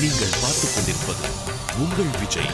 நீங்கள் பார்த்துக் கொண்டிருப்பது உங்கள் விஜய்.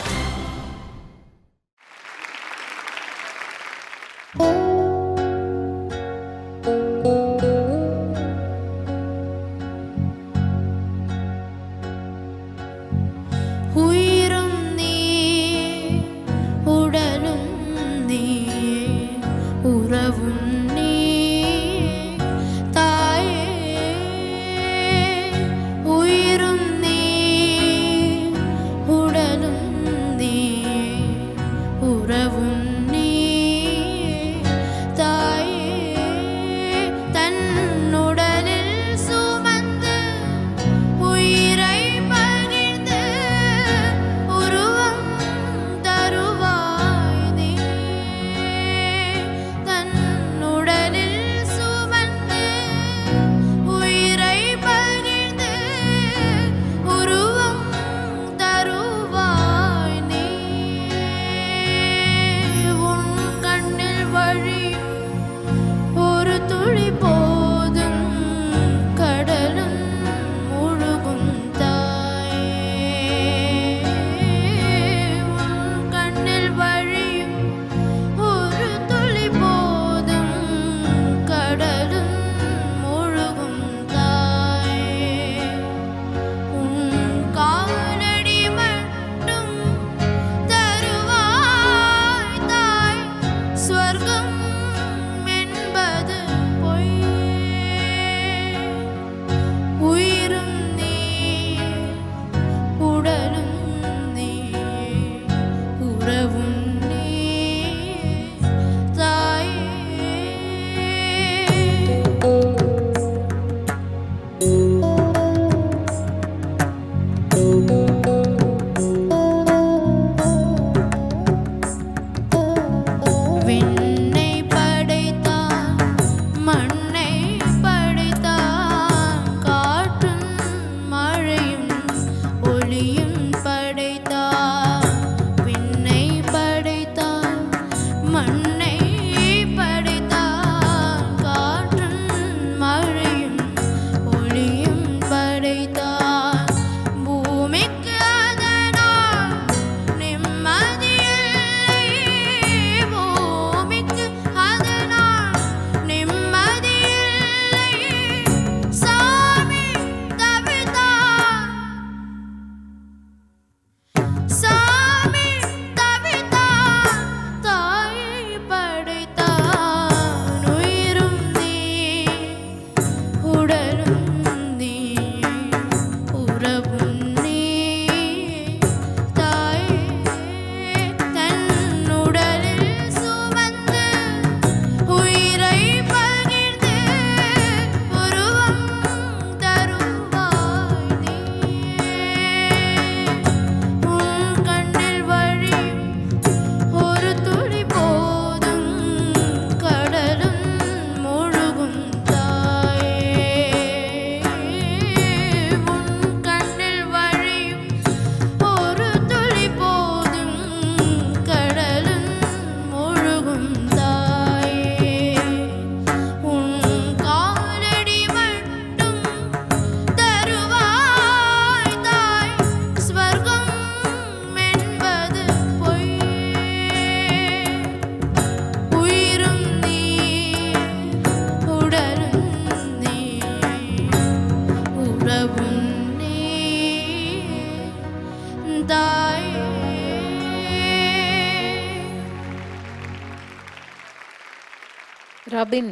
ராபின்,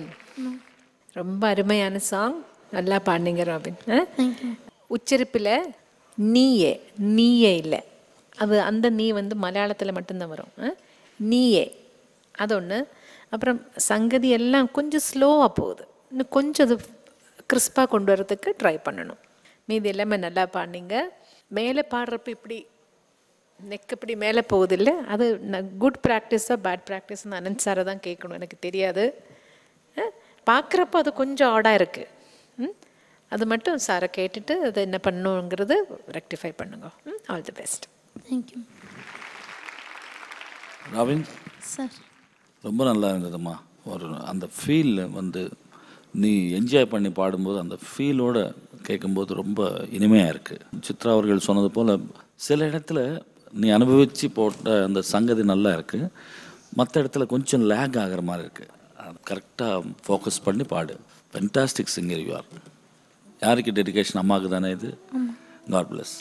ரொம்ப அருமையான சாங், நல்லா பாடினீங்க ராபின். உச்சரிப்பில் நீயே நீயே இல்லை, அது அந்த நீ வந்து மலையாளத்தில் மட்டும்தான் வரும். நீயே அது ஒன்று. அப்புறம் சங்கதி எல்லாம் கொஞ்சம் ஸ்லோவாக போகுது, இன்னும் கொஞ்சம் அது கிறிஸ்பாக கொண்டு வரதுக்கு ட்ரை பண்ணணும். மீதி எல்லாமே நல்லா பாடினீங்க. மேலே பாடுறப்ப இப்படி நெக் இப்படி மேலே போகுது இல்லை, அது குட் ப்ராக்டிஸாக பேட் ப்ராக்டிஸ்ன்னு அனந்த் சாரை தான் கேட்கணும், எனக்கு தெரியாது. பார்க்குறப்போ அது கொஞ்சம் ஆடாக இருக்குது. அது மட்டும் சாரை கேட்டுட்டு அதை என்ன பண்ணணுங்கிறது ரெக்டிஃபை பண்ணுங்க. All the best. Thank you. Robin sir ரொம்ப நல்லா இருந்ததும்மா. ஒரு அந்த ஃபீல் வந்து நீ என்ஜாய் பண்ணி பாடும்போது அந்த ஃபீலோடு கேட்கும்போது ரொம்ப இனிமையாக இருக்குது. சித்ரா அவர்கள் சொன்னது போல் சில இடத்துல நீ அனுபவித்து போட்ட அந்த சங்கதி நல்லா இருக்குது, மற்ற இடத்துல கொஞ்சம் லேக் ஆகிற மாதிரி இருக்குது. கரெக்டாக ஃபோக்கஸ் பண்ணி பாடு. Fantastic singer you are. யாருக்கு டெடிகேஷன்? அம்மாவுக்கு தானே இது? God plus.